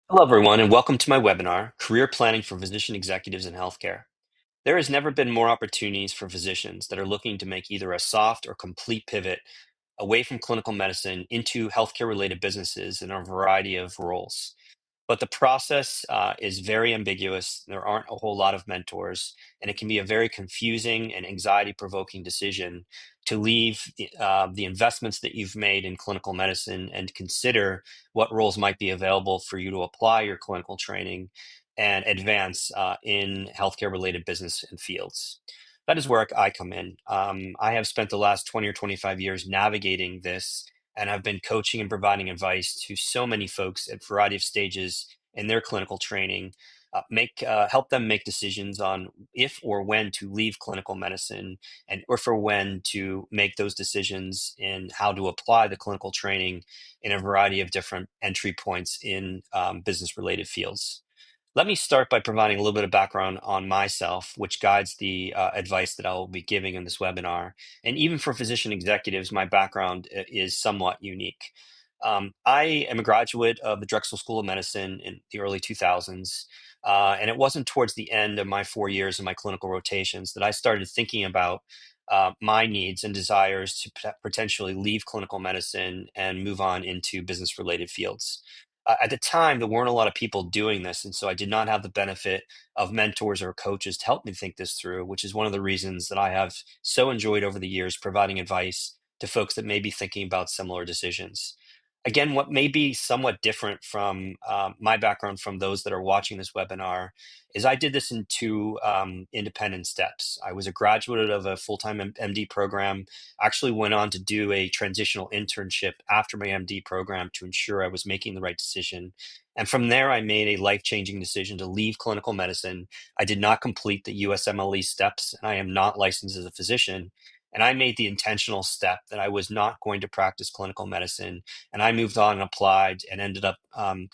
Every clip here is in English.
Hello, everyone, and welcome to my webinar, Career Planning for Physician Executives in Healthcare. There has never been more opportunities for physicians that are looking to make either a soft or complete pivot away from clinical medicine into healthcare-related businesses in a variety of roles. But the process is very ambiguous. There aren't a whole lot of mentors, and it can be a very confusing and anxiety-provoking decision to leave the investments that you've made in clinical medicine and consider what roles might be available for you to apply your clinical training and advance in healthcare-related business and fields. That is where I come in. I have spent the last 20 or 25 years navigating this, and I've been coaching and providing advice to so many folks at a variety of stages in their clinical training, help them make decisions on if or when to leave clinical medicine, and or for when to make those decisions in how to apply the clinical training in a variety of different entry points in business related fields. Let me start by providing a little bit of background on myself, which guides the advice that I will be giving in this webinar. And even for physician executives, my background is somewhat unique. I am a graduate of the Drexel School of Medicine in the early 2000s. And it wasn't towards the end of my 4 years of my clinical rotations that I started thinking about my needs and desires to potentially leave clinical medicine and move on into business related fields. At the time, there weren't a lot of people doing this, and so I did not have the benefit of mentors or coaches to help me think this through, which is one of the reasons that I have so enjoyed over the years providing advice to folks that may be thinking about similar decisions. Again, what may be somewhat different from my background from those that are watching this webinar is I did this in two independent steps. I was a graduate of a full-time MD program, actually went on to do a transitional internship after my MD program to ensure I was making the right decision. And from there, I made a life-changing decision to leave clinical medicine. I did not complete the USMLE steps, and I am not licensed as a physician. And I made the intentional step that I was not going to practice clinical medicine. And I moved on and applied and ended up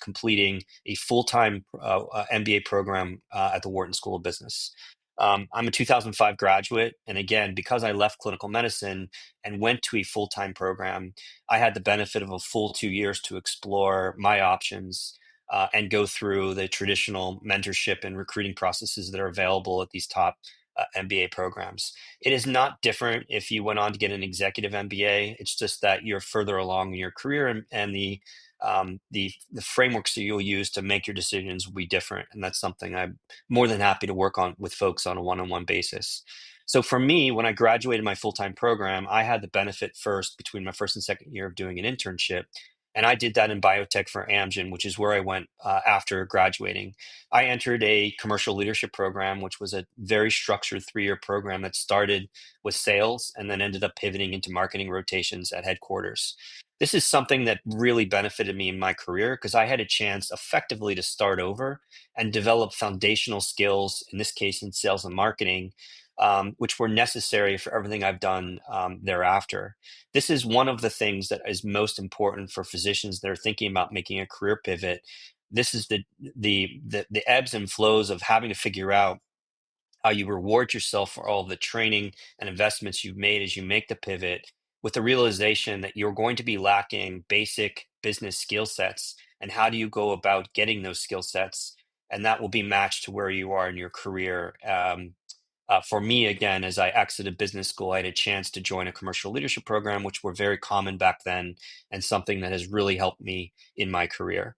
completing a full-time MBA program at the Wharton School of Business. I'm a 2005 graduate, and again, because I left clinical medicine and went to a full-time program, I had the benefit of a full 2 years to explore my options and go through the traditional mentorship and recruiting processes that are available at these top MBA programs. It is not different if you went on to get an executive MBA. It's just that you're further along in your career, and the frameworks that you'll use to make your decisions will be different. And that's something I'm more than happy to work on with folks on a one-on-one basis. So for me, when I graduated my full-time program, I had the benefit first between my first and second year of doing an internship. And I did that in biotech for Amgen, which is where I went after graduating. I entered a commercial leadership program, which was a very structured 3 year program that started with sales and then ended up pivoting into marketing rotations at headquarters. This is something that really benefited me in my career because I had a chance effectively to start over and develop foundational skills, in this case in sales and marketing, which were necessary for everything I've done thereafter. This is one of the things that is most important for physicians that are thinking about making a career pivot. This is the ebbs and flows of having to figure out how you reward yourself for all of the training and investments you've made as you make the pivot, with the realization that you're going to be lacking basic business skill sets. And how do you go about getting those skill sets? And that will be matched to where you are in your career. For me, again, as I exited business school, I had a chance to join a commercial leadership program, which were very common back then, and something that has really helped me in my career.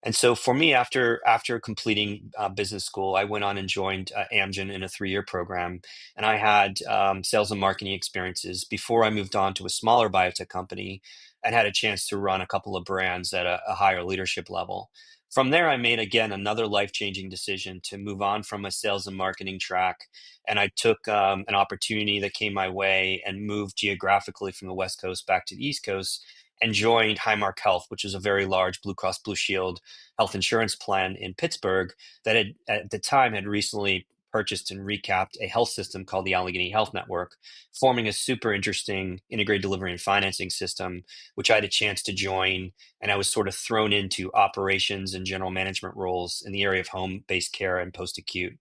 And so for me, after completing business school, I went on and joined Amgen in a 3 year program, and I had sales and marketing experiences before I moved on to a smaller biotech company and had a chance to run a couple of brands at a higher leadership level. From there, I made again another life-changing decision to move on from a sales and marketing track, and I took an opportunity that came my way and moved geographically from the West Coast back to the East Coast and joined Highmark Health, which is a very large Blue Cross Blue Shield health insurance plan in Pittsburgh that had at the time had recently purchased and recapped a health system called the Allegheny Health Network, forming a super interesting integrated delivery and financing system, which I had a chance to join. And I was sort of thrown into operations and general management roles in the area of home-based care and post-acute.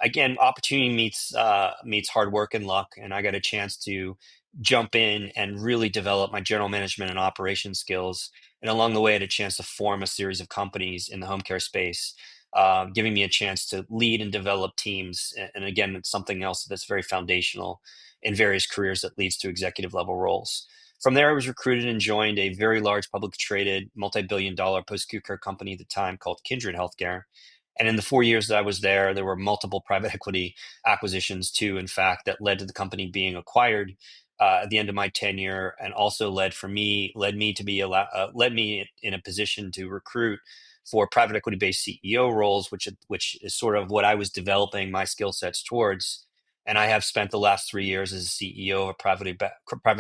Again, opportunity meets hard work and luck, and I got a chance to jump in and really develop my general management and operation skills And along the way, I had a chance to form a series of companies in the home care space, giving me a chance to lead and develop teams. And again, it's something else that's very foundational in various careers that leads to executive level roles. From there, I was recruited and joined a very large publicly traded multi-billion dollar post-acute care company at the time called Kindred Healthcare. And in the 4 years that I was there were multiple private equity acquisitions too, in fact, that led to the company being acquired at the end of my tenure, and also led me to be led me in a position to recruit for private equity based CEO roles, which is sort of what I was developing my skill sets towards. And I have spent the last 3 years as a CEO of a private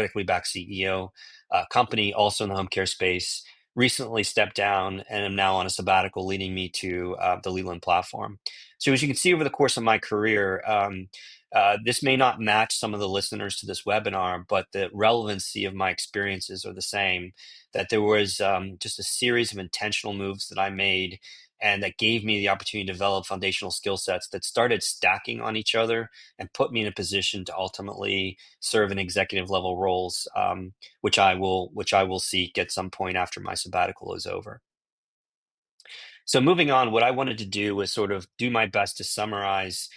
equity backed CEO company, also in the home care space. Recently stepped down and am now on a sabbatical, leading me to the Leland platform. So, as you can see over the course of my career, this may not match some of the listeners to this webinar, but the relevancy of my experiences are the same. That there was just a series of intentional moves that I made and that gave me the opportunity to develop foundational skill sets that started stacking on each other and put me in a position to ultimately serve in executive level roles, which I will seek at some point after my sabbatical is over. So moving on, what I wanted to do was sort of do my best to summarize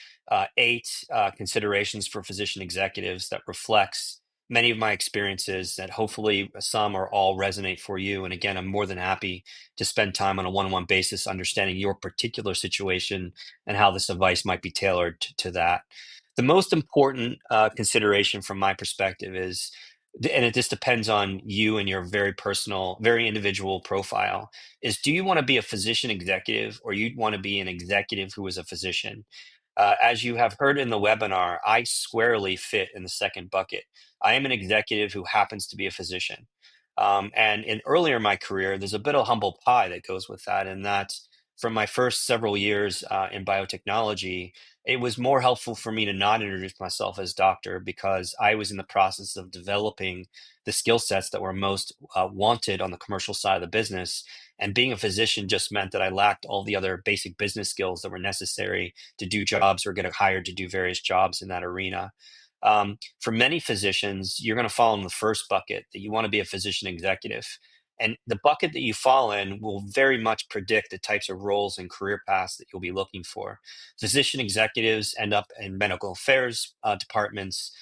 eight considerations for physician executives that reflects many of my experiences that hopefully some or all resonate for you. And again, I'm more than happy to spend time on a one-on-one basis understanding your particular situation and how this advice might be tailored to that. The most important consideration from my perspective is, and it just depends on you and your very personal, very individual profile, is do you want to be a physician executive or you want to be an executive who is a physician? As you have heard in the webinar, I squarely fit in the second bucket. I am an executive who happens to be a physician. And in earlier in my career, there's a bit of humble pie that goes with that. And that from my first several years in biotechnology, it was more helpful for me to not introduce myself as doctor because I was in the process of developing the skill sets that were most wanted on the commercial side of the business. And being a physician just meant that I lacked all the other basic business skills that were necessary to do jobs or get hired to do various jobs in that arena. For many physicians, you're going to fall in the first bucket that you want to be a physician executive. And the bucket that you fall in will very much predict the types of roles and career paths that you'll be looking for. Physician executives end up in medical affairs departments,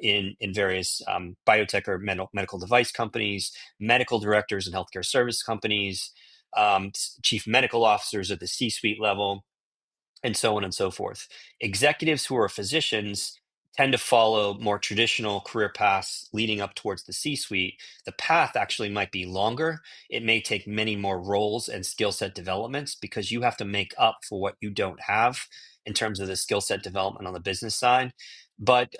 in various biotech or medical device companies, medical directors in healthcare service companies, chief medical officers at the C-suite level, and so on and so forth. Executives who are physicians tend to follow more traditional career paths leading up towards the C suite. The path actually might be longer. It may take many more roles and skill set developments because you have to make up for what you don't have in terms of the skill set development on the business side. But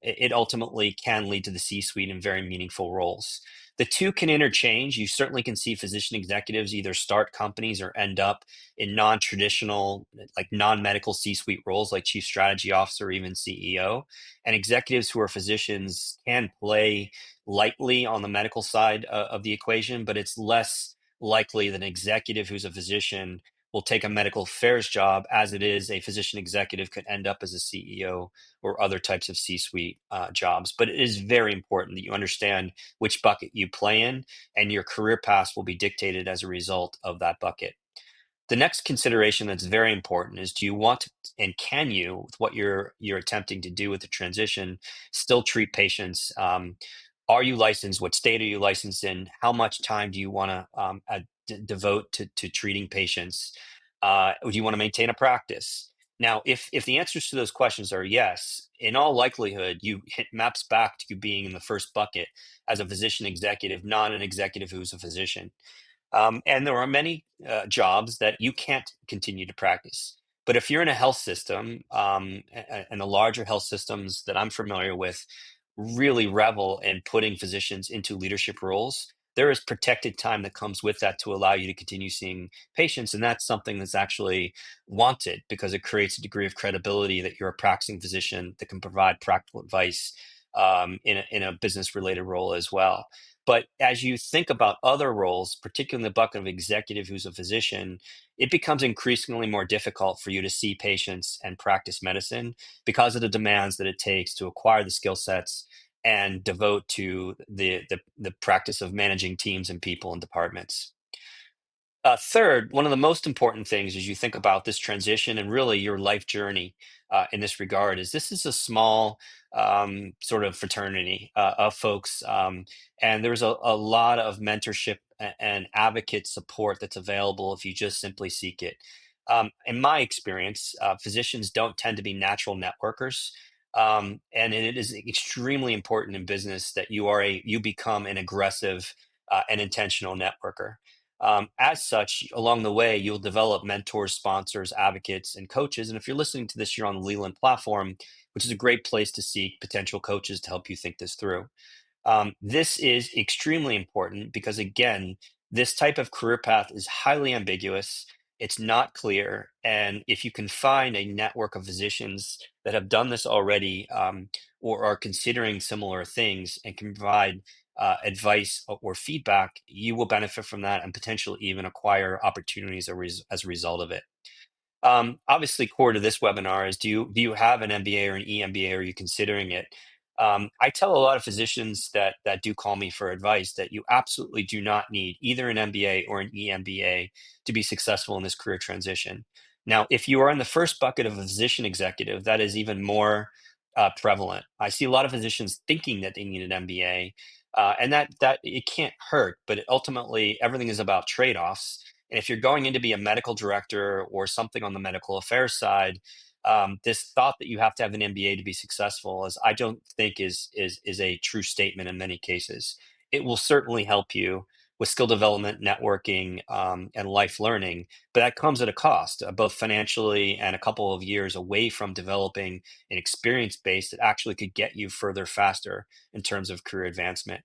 it ultimately can lead to the C suite in very meaningful roles. The two can interchange. You certainly can see physician executives either start companies or end up in non-traditional, like non-medical C-suite roles like chief strategy officer or even CEO. And executives who are physicians can play lightly on the medical side of the equation, but it's less likely that an executive who's a physician will take a medical affairs job as it is a physician executive could end up as a CEO or other types of C-suite jobs. But it is very important that you understand which bucket you play in, and your career path will be dictated as a result of that bucket. The next consideration that's very important is, do you want and can you, with what you're attempting to do with the transition, still treat patients? Are you licensed? What state are you licensed in? How much time do you want to devote to treating patients? Do you want to maintain a practice? Now, if the answers to those questions are yes, in all likelihood, it maps back to you being in the first bucket as a physician executive, not an executive who's a physician. And there are many jobs that you can't continue to practice. But if you're in a health system, and the larger health systems that I'm familiar with really revel in putting physicians into leadership roles, there is protected time that comes with that to allow you to continue seeing patients. And that's something that's actually wanted because it creates a degree of credibility that you're a practicing physician that can provide practical advice in a business related role as well. But as you think about other roles, particularly in the bucket of executive who's a physician, it becomes increasingly more difficult for you to see patients and practice medicine because of the demands that it takes to acquire the skill sets and devote to the practice of managing teams and people and departments. Third, one of the most important things as you think about this transition and really your life journey in this regard is this is a small sort of fraternity of folks, and there's a lot of mentorship and advocate support that's available if you just simply seek it. In my experience, physicians don't tend to be natural networkers. And it is extremely important in business that you become an aggressive and intentional networker. As such, along the way, you'll develop mentors, sponsors, advocates, and coaches. And if you're listening to this, you're on the Leland platform, which is a great place to seek potential coaches to help you think this through. This is extremely important because, again, this type of career path is highly ambiguous. It's not clear. And if you can find a network of physicians that have done this already or are considering similar things and can provide advice or feedback, you will benefit from that and potentially even acquire opportunities as a result of it. Obviously, core to this webinar is do you have an MBA or an EMBA? Are you considering it? I tell a lot of physicians that do call me for advice that you absolutely do not need either an MBA or an EMBA to be successful in this career transition. Now, if you are in the first bucket of a physician executive, that is even more prevalent. I see a lot of physicians thinking that they need an MBA, and that it can't hurt, but ultimately everything is about trade-offs. And if you're going in to be a medical director or something on the medical affairs side, this thought that you have to have an MBA to be successful is I don't think is a true statement in many cases. It will certainly help you with skill development, networking, and life learning, but that comes at a cost, both financially and a couple of years away from developing an experience base that actually could get you further faster in terms of career advancement.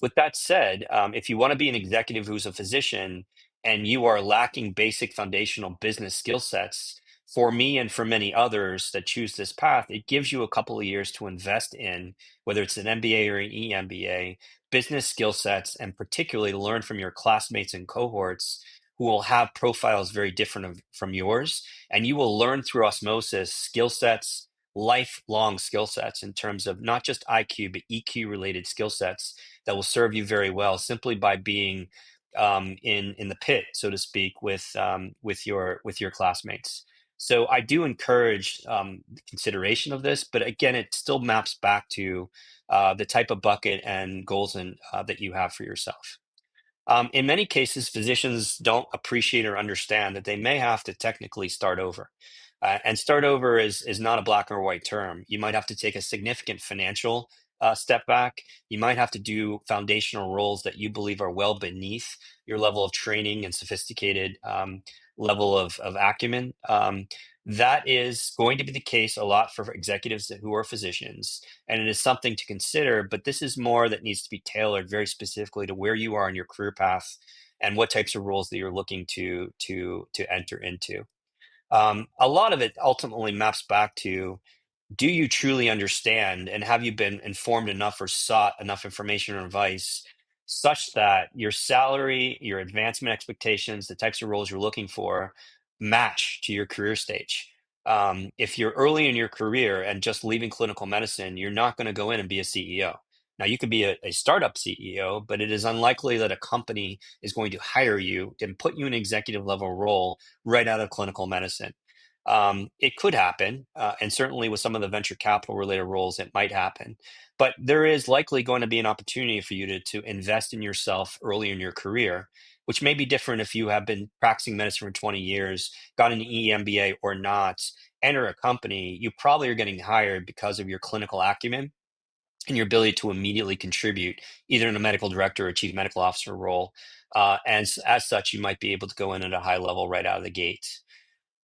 With that said, if you want to be an executive who's a physician and you are lacking basic foundational business skill sets, for me and for many others that choose this path, it gives you a couple of years to invest in, whether it's an MBA or an EMBA, business skill sets, and particularly to learn from your classmates and cohorts who will have profiles very different from yours. And you will learn through osmosis skill sets, lifelong skill sets in terms of not just IQ, but EQ related skill sets that will serve you very well simply by being in the pit, so to speak, with your classmates. So I do encourage the consideration of this, but again, it still maps back to the type of bucket and goals that you have for yourself. In many cases, physicians don't appreciate or understand that they may have to technically start over. And start over is not a black or white term. You might have to take a significant financial step back. You might have to do foundational roles that you believe are well beneath your level of training and sophisticated level of acumen. That is going to be the case a lot for executives who are physicians, and it is something to consider, but this is more that needs to be tailored very specifically to where you are in your career path and what types of roles that you're looking to enter into. A lot of it ultimately maps back to, do you truly understand and have you been informed enough or sought enough information or advice such that your salary, your advancement expectations, the types of roles you're looking for match to your career stage? If you're early in your career and just leaving clinical medicine, you're not going to go in and be a CEO. Now, you could be a startup CEO, but it is unlikely that a company is going to hire you and put you in an executive level role right out of clinical medicine. It could happen, and certainly with some of the venture capital related roles, it might happen. But there is likely going to be an opportunity for you to invest in yourself early in your career, which may be different if you have been practicing medicine for 20 years, got an EMBA or not, enter a company. You probably are getting hired because of your clinical acumen and your ability to immediately contribute, either in a medical director or chief medical officer role. And as such, you might be able to go in at a high level right out of the gate.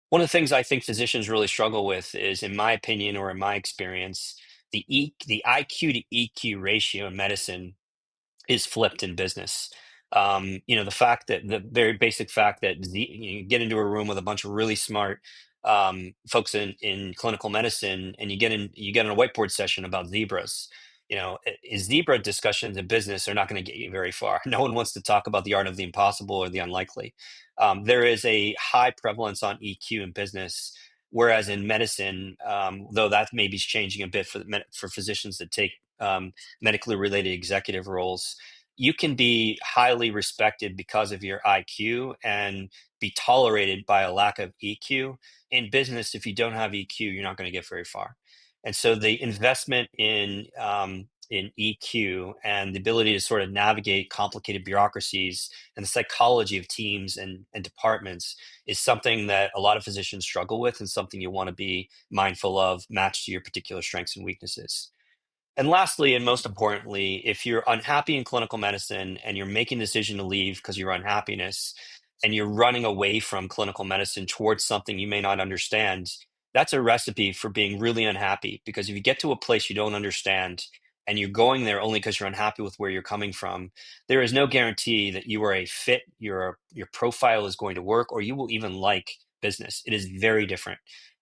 One of the things I think physicians really struggle with is, in my opinion or in my experience, the IQ to EQ ratio in medicine is flipped in business. The fact that the very basic fact that you get into a room with a bunch of really smart folks in clinical medicine, and you get in a whiteboard session about zebras. Zebra discussions in business are not going to get you very far. No one wants to talk about the art of the impossible or the unlikely. There is a high prevalence on EQ in business, whereas in medicine, though that maybe is changing a bit for physicians that take medically related executive roles, you can be highly respected because of your IQ and be tolerated by a lack of EQ. In business, if you don't have EQ, you're not going to get very far. And so the investment in EQ and the ability to sort of navigate complicated bureaucracies and the psychology of teams and departments is something that a lot of physicians struggle with and something you want to be mindful of, matched to your particular strengths and weaknesses. And lastly, and most importantly, if you're unhappy in clinical medicine and you're making a decision to leave because of your unhappiness and you're running away from clinical medicine towards something you may not understand, that's a recipe for being really unhappy. Because if you get to a place you don't understand and you're going there only because you're unhappy with where you're coming from, there is no guarantee that you are a fit, your profile is going to work, or you will even like business. It is very different,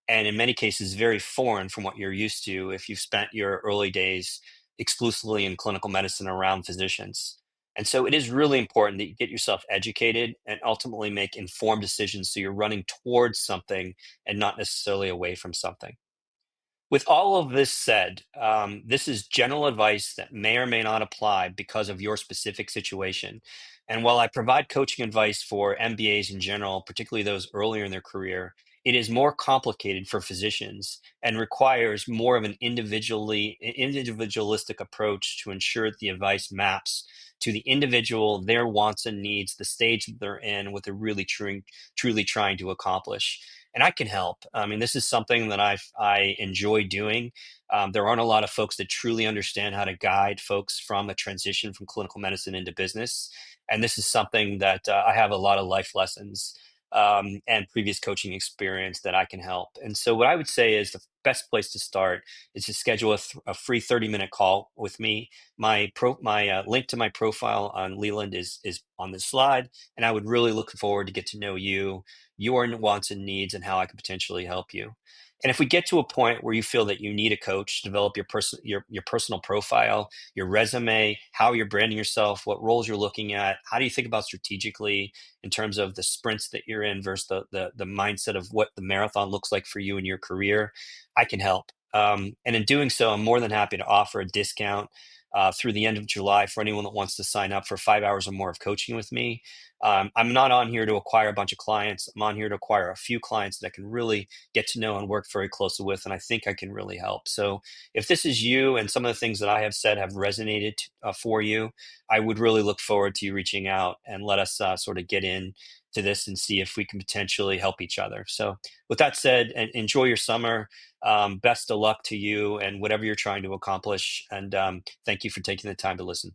and in many cases very foreign from what you're used to if you've spent your early days exclusively in clinical medicine around physicians. And so it is really important that you get yourself educated and ultimately make informed decisions so you're running towards something and not necessarily away from something. With all of this said, this is general advice that may or may not apply because of your specific situation. And while I provide coaching advice for MBAs in general, particularly those earlier in their career, it is more complicated for physicians and requires more of an individualistic approach to ensure that the advice maps to the individual, their wants and needs, the stage that they're in, what they're really truly trying to accomplish, and I can help. I mean, this is something that I enjoy doing. There aren't a lot of folks that truly understand how to guide folks from a transition from clinical medicine into business, and this is something that I have a lot of life lessons and previous coaching experience that I can help. And so, what I would say is the best place to start is to schedule a free 30-minute call with me. My link to my profile on Leland is on this slide, and I would really look forward to get to know you, your wants and needs, and how I could potentially help you. And if we get to a point where you feel that you need a coach, develop your personal profile, your resume, how you're branding yourself, what roles you're looking at, how do you think about strategically in terms of the sprints that you're in versus the mindset of what the marathon looks like for you in your career, I can help. And in doing so, I'm more than happy to offer a discount through the end of July for anyone that wants to sign up for 5 hours or more of coaching with me. I'm not on here to acquire a bunch of clients. I'm on here to acquire a few clients that I can really get to know and work very closely with, and I think I can really help. So if this is you and some of the things that I have said have resonated for you, I would really look forward to you reaching out and let us sort of get in to this and see if we can potentially help each other. So with that said, enjoy your summer. Best of luck to you and whatever you're trying to accomplish. And thank you for taking the time to listen.